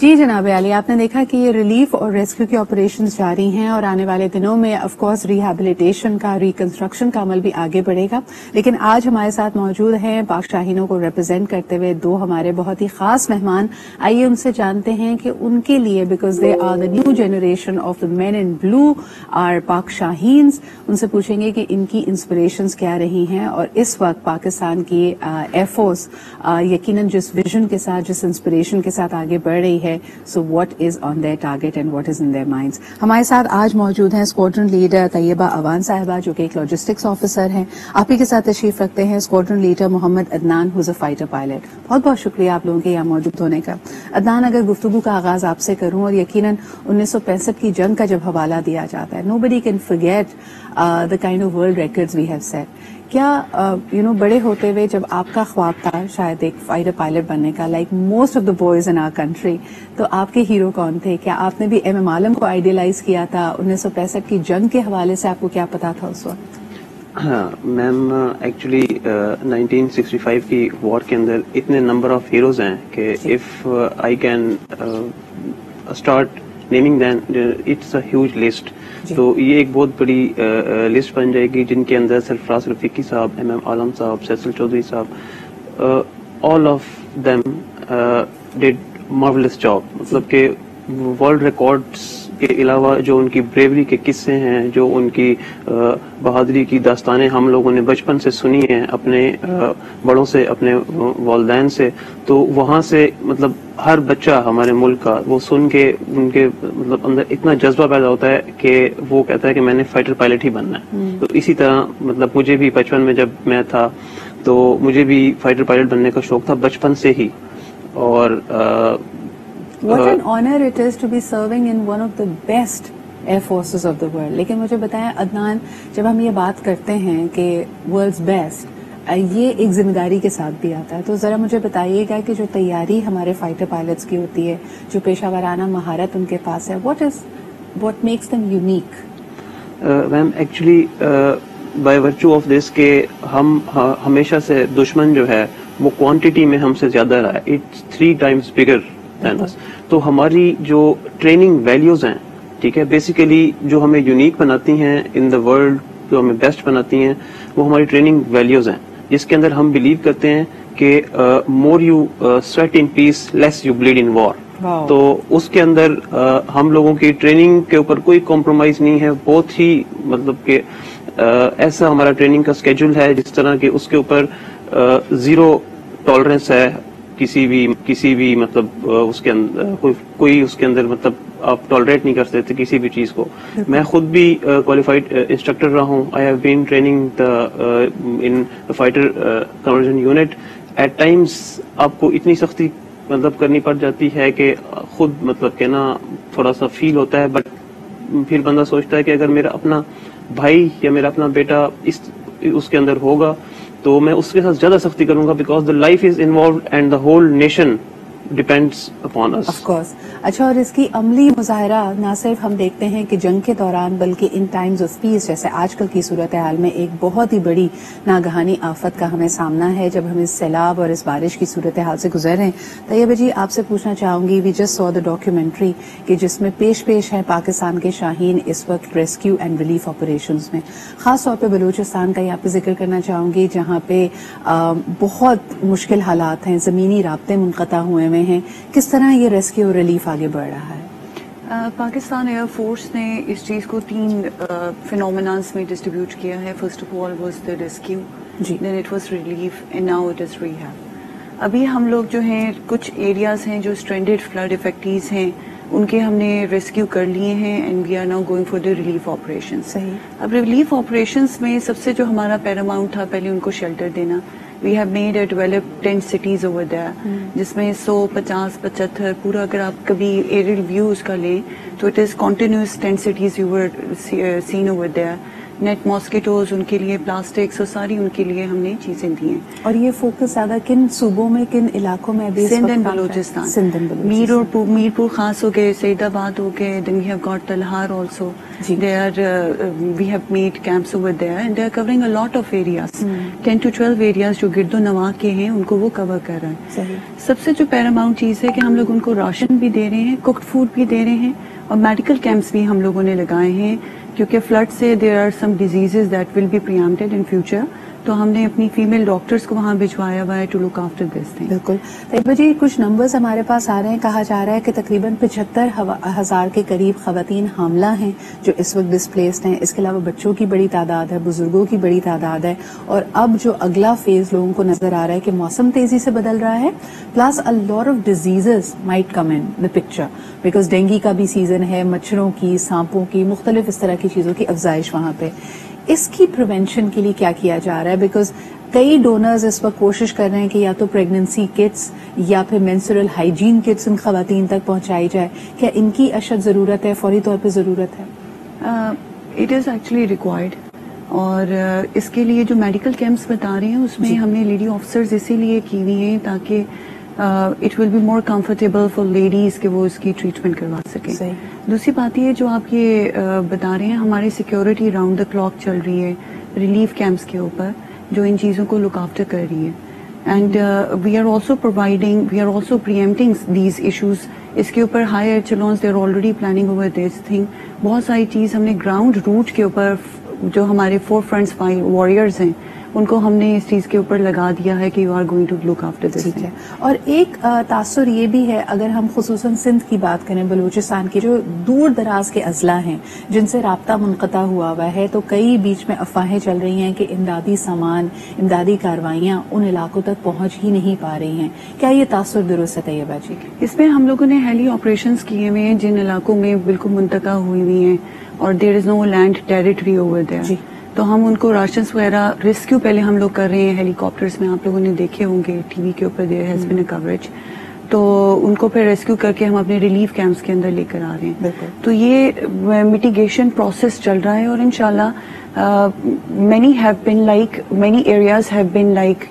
جی جناب علی، آپ نے دیکھا کہ یہ ریلیف اور ریسکیو کے آپریشنز جاری ہیں اور آنے والے دنوں میں آف کورس ریہیبلیٹیشن کا، ریکنسٹرکشن کا عمل بھی آگے بڑھے گا. لیکن آج ہمارے ساتھ موجود ہیں پاک شاہینوں کو ریپرزینٹ کرتے ہوئے دو ہمارے بہت ہی خاص مہمان. آئیے ان سے جانتے ہیں کہ ان کے لیے، because they are the new generation of the men in blue are Pak Shaheens, ان سے پوچھیں گے کہ ان کی انسپریشنز کیا رہی ہیں اور اس وقت پاکستان کی ایئر فورس یقیناً جس ویژن کے ساتھ، جس انسپریشن کے ساتھ آگے بڑھ رہی ہے. So what is on their target and what is in their minds. ہمارے ساتھ آج موجود ہیں اسکواڈرن لیڈر طیبہ اوان صاحبہ، جو کہ ایک لاجسٹکس آفیسر ہیں. آپ ہی کے ساتھ تشریف رکھتے ہیں squadron leader Muhammad Adnan, who's a fighter pilot. بہت بہت شکریہ آپ لوگوں کے یہاں موجود ہونے کا. عدنان، اگر گفتگو کا آغاز آپ سے کروں، اور یقیناً 1965 کی جنگ کا جب حوالہ دیا جاتا ہے، no buddy can forget the kind of world records we have set. کیا بڑے ہوتے ہوئے جب آپ کا خواب تھا شاید ایک فائٹر پائلٹ بننے کا، like most of the boys in our country, تو آپ کے ہیرو کون تھے؟ کیا آپ نے بھی ایم ایم عالم کو آئیڈیلائز کیا تھا؟ 1965 کی جنگ کے حوالے سے آپ کو کیا پتا تھا اس وقت؟ ہاں میم، ایکچولی 1965 کی وار کے اندر اتنے نمبر آف ہیروز ہیں کہ if I can start naming them it's a huge list. تو یہ ایک بہت بڑی لسٹ بن جائے گی جن کے اندر سرفراز رفیقی صاحب، ایم ایم عالم صاحب، فیصل چودھری صاحب، all of them did marvellous job. مطلب کہ ورلڈ ریکارڈز کے علاوہ جو ان کی بریوری کے قصے ہیں، جو ان کی بہادری کی داستانیں ہم لوگوں نے بچپن سے سنی ہیں اپنے بڑوں سے، اپنے والدین سے، تو وہاں سے مطلب ہر بچہ ہمارے ملک کا وہ سن کے ان کے مطلب اندر اتنا جذبہ پیدا ہوتا ہے کہ وہ کہتا ہے کہ میں نے فائٹر پائلٹ ہی بننا ہے. تو اسی طرح مطلب مجھے بھی بچپن میں جب میں تھا تو مجھے بھی فائٹر پائلٹ بننے کا شوق تھا بچپن سے ہی. اور What an honor it is to be serving in one of the best air forces of the world. لیکن مجھے بتائیں عدنان، جب ہم یہ بات کرتے ہیں کہ ورلڈز بیسٹ، یہ ایک ذمہ داری کے ساتھ بھی آتا ہے. تو ذرا مجھے بتائیے گا کہ جو تیاری ہمارے فائٹر پائلٹس کی ہوتی ہے، جو پیشہ ورانہ مہارت ان کے پاس ہے، what makes them unique? Ma'am actually by virtue of this کہ ہم ہمیشہ سے دشمن جو ہے وہ کوانٹٹی میں ہم سے زیادہ رہا ہے. It's 3 times bigger than us. تو ہماری جو ٹریننگ ویلیوز ہیں، ٹھیک ہے، بیسیکلی جو ہمیں یونیک بناتی ہیں ان دا ورلڈ، جو ہمیں بیسٹ بناتی ہیں، وہ ہماری ٹریننگ ویلیوز ہیں، جس کے اندر ہم بلیو کرتے ہیں کہ more you sweat in peace less you bleed in war. تو اس کے اندر ہم لوگوں کی ٹریننگ کے اوپر کوئی کمپرومائز نہیں ہے. بہت ہی مطلب کہ ایسا ہمارا ٹریننگ کا اسکیڈول ہے جس طرح کہ اس کے اوپر زیرو ٹالرنس ہے کسی بھی مطلب اس کے اندر کوئی اس کے اندر مطلب آپ ٹالریٹ نہیں کر سکتے کسی بھی چیز کو. میں خود بھی کوالیفائڈ انسٹرکٹر رہا ہوں. I have been training in fighter conversion unit. At times آپ کو اتنی سختی مطلب کرنی پڑ جاتی ہے کہ خود مطلب کہ نا تھوڑا سا فیل ہوتا ہے، بٹ پھر بندہ سوچتا ہے کہ اگر میرا اپنا بھائی یا میرا اپنا بیٹا اس کے اندر ہوگا تو میں اس کے ساتھ زیادہ سختی کروں گا، because the life is involved and the whole nation depends upon us. Of course. اچھا، اور اس کی عملی مظاہرہ نہ صرف ہم دیکھتے ہیں کہ جنگ کے دوران، بلکہ ان ٹائمز آف پیس، جیسے آج کل کی صورتحال میں ایک بہت ہی بڑی ناگہانی آفت کا ہمیں سامنا ہے جب ہم اس سیلاب اور اس بارش کی صورتحال سے گزر رہے ہیں. طیبہ جی، آپ سے پوچھنا چاہوں گی، we just so the documentary کہ جس میں پیش ہے پاکستان کے شاہین اس وقت ریسکیو اینڈ ریلیف آپریشنز میں. خاص طور پہ بلوچستان کا یہاں پہ ذکر کرنا چاہوں گی، جہاں پہ بہت مشکل حالات ہیں، زمینی رابطے منقطع ہوئے ہوئے ہیں. کس طرح یہ ریسکیو ریلیف آگے بڑھ رہا ہے؟ پاکستان ایئر فورس نے اس چیز کو 3 فینومیناز میں ڈسٹریبیوٹ کیا ہے. First of all was the rescue, then it was relief and now it is rehab. ابھی ہم لوگ جو ہیں کچھ ایریاز ہیں جو اسٹرینڈیڈ فلڈ افیکٹیز ہیں، ان کے ہم نے ریسکیو کر لیے ہیں and we are now going for the relief operation. صحیح. اب ریلیف آپریشنس میں سب سے جو ہمارا پیراماؤنٹ تھا پہلے ان کو شیلٹر دینا. We have made a developed 10 cities over there, جس میں 100، 50، 75 پورا اگر آپ کبھی ایریل ویو اس کا لیں تو it is continuous 10 cities you were seen over there. Net mosquitoes ان کے لیے، پلاسٹکس اور ساری ان کے لیے ہم نے چیزیں دی ہیں. اور یہ فوکس زیادہ کن صوبوں میں، کن علاقوں میں ابھی؟ سندھ اینڈ بلوچستان. میر پور خاص ہو گئے، سعید آباد ہو گئے، then we have got Talhar also. We have made camps over there and they are covering a lot of areas. 10 to 12 areas جو گرد و نواح کے ہیں ان کو وہ کور کر رہے ہیں. سب سے جو پیراماؤنٹ چیز ہے کہ ہم لوگ ان کو راشن بھی دے رہے ہیں، کوکڈ فوڈ بھی دے رہے ہیں، اور میڈیکل کیمپس بھی ہم لوگوں نے لگائے ہیں کیونکہ فلڈ سے there are some diseases that will be preempted in future. تو ہم نے اپنی فیمیل ڈاکٹرز کو وہاں بھجوایا ہوا ہے to look after this thing. بالکل. طیبہ جی، کچھ نمبرز ہمارے پاس آ رہے ہیں، کہا جا رہا ہے کہ تقریباً 75,000 کے قریب خواتین حاملہ ہیں جو اس وقت ڈسپلیسڈ ہیں. اس کے علاوہ بچوں کی بڑی تعداد ہے، بزرگوں کی بڑی تعداد ہے، اور اب جو اگلا فیز لوگوں کو نظر آ رہا ہے کہ موسم تیزی سے بدل رہا ہے، plus a lot of diseases might come in the picture because dengue کا بھی سیزن ہے، مچھروں کی، سانپوں کی، مختلف اس طرح کی چیزوں کی افزائش وہاں پہ. اس کی پریونشن کے لیے کیا کیا جا رہا ہے؟ بیکاز کئی ڈونرز اس وقت کوشش کر رہے ہیں کہ یا تو پریگننسی کٹس یا پھر مینسٹرل ہائیجین کٹس ان خواتین تک پہنچائی جائے. کیا ان کی اشد ضرورت ہے، فوری طور پہ ضرورت ہے؟ It is actually required. اور اس کے لیے جو میڈیکل کیمپس بتا رہے ہیں اس میں ہم نے لیڈی آفیسرز اسی لیے کی ہوئی ہیں تاکہ it will be more comfortable for ladies کہ وہ اس کی ٹریٹمنٹ کروا سکیں. دوسری بات یہ جو آپ یہ بتا رہے ہیں، ہماری سیکیورٹی راؤنڈ دا کلاک چل رہی ہے ریلیف کیمپس کے اوپر جو ان چیزوں کو لک آفٹر کر رہی ہے. And we are also providing, we are also preempting these issues. اس کے اوپر high echelons they are already planning over this thing. بہت ساری چیز ہم نے گراؤنڈ روٹ کے اوپر جو ہمارے فور فرنٹس واریئرز ہیں ان کو ہم نے اس چیز کے اوپر لگا دیا ہے کہ you are going to look after this. ٹھیک ہے. اور ایک تاثر یہ بھی ہے، اگر ہم خصوصاً سندھ کی بات کریں، بلوچستان کی جو دور دراز کے اضلاع ہیں جن سے رابطہ منقطع ہوا ہے، تو کئی بیچ میں افواہیں چل رہی ہیں کہ امدادی سامان، امدادی کاروائیاں ان علاقوں تک پہنچ ہی نہیں پا رہی ہیں. کیا یہ تاثر درست ہے طیبہ جی؟ اس میں ہم لوگوں نے ہیلی آپریشنز کیے ہوئے ہیں جن علاقوں میں بالکل منتقع ہوئی ہوئی ہیں اور دیر از نو لینڈ ٹیریٹری اوور دیئر. تو ہم ان کو راشنز وغیرہ ریسکیو پہلے ہم لوگ کر رہے ہیں ہیلی کاپٹرز میں. آپ لوگوں نے دیکھے ہوں گے ٹی وی کے اوپر there has been a coverage. تو ان کو پھر ریسکیو کر کے ہم اپنے ریلیف کیمپس کے اندر لے کر آ رہے ہیں. تو یہ میٹیگیشن پروسیس چل رہا ہے اور انشاءاللہ many areas have been like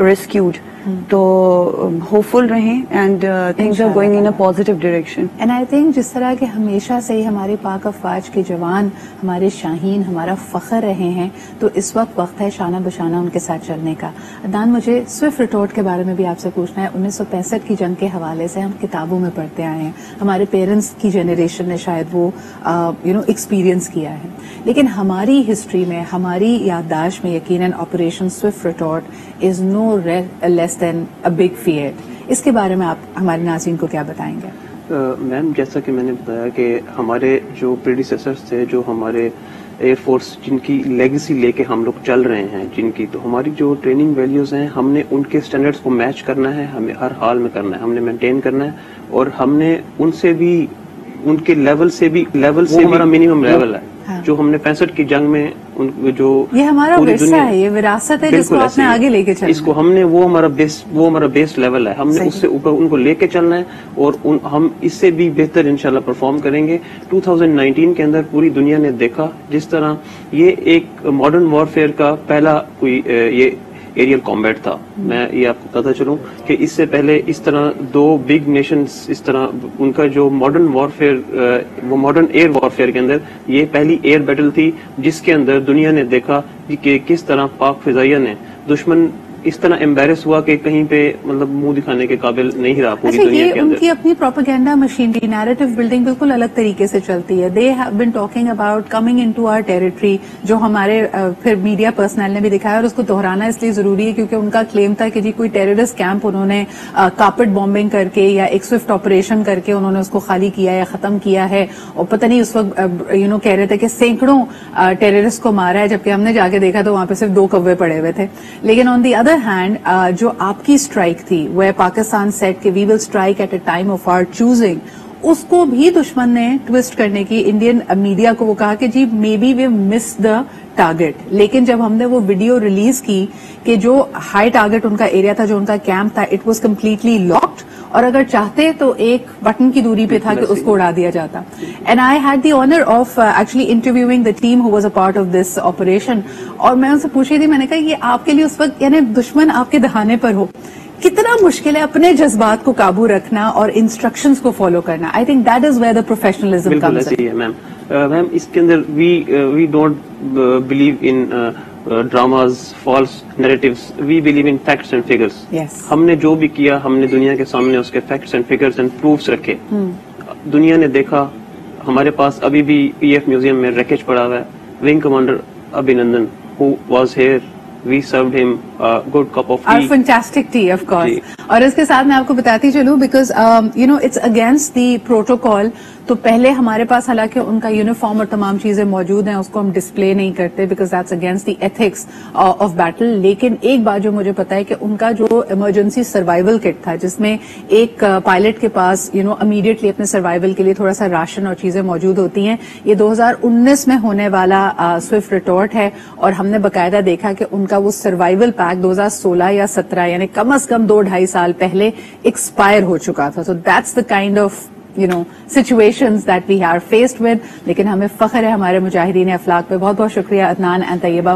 rescued. تو ہوپ فل رہیں and things are going in a positive direction. And I think جس طرح کہ ہمیشہ سے ہی ہمارے پاک افواج کے جوان ہمارے شاہین ہمارا فخر رہے ہیں، تو اس وقت ہے شانہ بشانہ ان کے ساتھ چلنے کا. عدنان، مجھے سوئفٹ ریٹورٹ کے بارے میں بھی آپ سے پوچھنا ہے. 1965 کی جنگ کے حوالے سے ہم کتابوں میں پڑھتے آئے ہیں، ہمارے پیرنٹس کی جنریشن نے شاید وہ ایکسپیرینس کیا ہے، لیکن ہماری ہسٹری میں، ہماری یادداشت میں یقیناً Operation Swift Retort is no less than a big feat. اس کے بارے میں آپ ہمارے ناظرین کو کیا بتائیں گے؟ میم، جیسا کہ میں نے بتایا کہ ہمارے جو پریڈیسیسرز تھے، جو ہمارے ایئر فورس جن کی لیگیسی لے کے ہم لوگ چل رہے ہیں، جن کی تو ہماری جو ٹریننگ ویلیوز ہیں ہم نے ان کے اسٹینڈرڈس کو میچ کرنا ہے، ہمیں ہر حال میں کرنا ہے، ہم نے مینٹین کرنا ہے. اور ہم نے ان سے بھی، ان کے لیول سے ہمارا منیمم لیول ہے جو ہم نے 65 کی جنگ میں جو یہ ہمارا ورثہ ہے، یہ وراثت ہے جس کو آپ نے آگے لے کے چلنا ہے. اس کو ہم نے وہ ہمارا بیس لیول ہے، ہم نے اس سے اوپر ان کو لے کے چلنا ہے اور ہم اس سے بھی بہتر انشاءاللہ پرفارم کریں گے. 2019 کے اندر پوری دنیا نے دیکھا جس طرح یہ ایک ماڈرن وارفیئر کا پہلا کوئی یہ ایریل کامبیٹ تھا. میں یہ آپ کو بتاتا چلوں کہ اس سے پہلے اس طرح دو بگ نیشنز اس طرح ان کا جو ماڈرن وارفیئر، وہ ماڈرن ایئر وارفیئر کے اندر یہ پہلی ایئر بیٹل تھی جس کے اندر دنیا نے دیکھا کہ کس طرح پاک فضائیہ نے دشمن اس طرح امبیرس ہوا کہ کہیں پہ مطلب منہ دکھانے کے قابل نہیں رہا پوری دنیا کے اندر. ان کی اپنی پروپیگنڈا مشینری، نیریٹو بلڈنگ بالکل الگ طریقے سے چلتی ہے. They have been talking about coming into our territory, جو ہمارے پھر میڈیا پرسنل نے بھی دکھایا، اور اس کو دہرانا اس لیے ضروری ہے کیونکہ ان کا کلیم تھا کہ جی کوئی ٹیررسٹ کیمپ انہوں نے کارپٹ بامبنگ کر کے یا ایک سوئفٹ آپریشن کر کے انہوں نے اس کو خالی کیا یا ختم کیا ہے. اور پتہ نہیں اس وقت کہہ رہے تھے کہ سینکڑوں ٹیررسٹ کو مارا ہے، جبکہ ہم نے جا کے دیکھا تو وہاں پہ صرف 2 کوے پڑے ہوئے تھے. لیکن آن دی ادر ہینڈ جو آپ کی اسٹرائک تھی وہ پاکستان سیٹ کہ we will strike at a time of our choosing, اس کو بھی دشمن نے ٹوسٹ کرنے کی انڈین میڈیا کو وہ کہا کہ جی may be we miss the target. لیکن جب ہم نے وہ ویڈیو ریلیز کی کہ جو ہائی ٹارگیٹ ان کا ایریا تھا، جو ان کا کیمپ تھا، اٹ واز کمپلیٹلی لاکڈ، اور اگر چاہتے تو ایک بٹن کی دوری پہ تھا کہ اس کو اڑا دیا جاتا. And I had the owner of actually interviewing the team who was a part of this operation, اور میں ان سے پوچھ رہی تھی, میں نے کہا یہ آپ کے لیے اس وقت یعنی دشمن آپ کے دہانے پر ہو, کتنا مشکل ہے اپنے جذبات کو قابو رکھنا اور انسٹرکشنز کو فالو کرنا. I think that is where the professionalism comes in. Ma'am اس کے اندر we don't believe in dramas, false narratives, we believe in facts and figures. ہم نے جو بھی کیا, ہم نے دنیا کے سامنے اس کے facts and figures and proofs رکھے. دنیا نے دیکھا, ہمارے پاس ابھی بھی پی ایف میوزیم میں ریکیج پڑا ہوا ہے. Wing commander Abhinandan who was here, we served him a good cup of tea. Our fantastic tea, of course. اور اس کے ساتھ میں آپ کو بتاتی چلوں because it's against the protocol. تو پہلے ہمارے پاس حالانکہ ان کا یونیفارم اور تمام چیزیں موجود ہیں, اس کو ہم ڈسپلے نہیں کرتے because that's against the ethics of battle. لیکن ایک بات جو مجھے پتا ہے کہ ان کا جو ایمرجنسی سروائیول کٹ تھا, جس میں ایک پائلٹ کے پاس امیڈیٹلی اپنے سروائیول کے لیے تھوڑا سا راشن اور چیزیں موجود ہوتی ہیں. یہ 2019 میں ہونے والا سوئفٹ ریٹورٹ ہے, اور ہم نے باقاعدہ دیکھا کہ ان کا وہ سروائیول پیک 2016 یا 17 یعنی کم از کم 2-2.5 سال پہلے ایکسپائر ہو چکا تھا. So that's the kind of situations that we are faced with. لیکن ہمیں فخر ہے ہمارے مجاہدین افلاک پہ. بہت بہت شکریہ عدنان اینڈ طیبہ.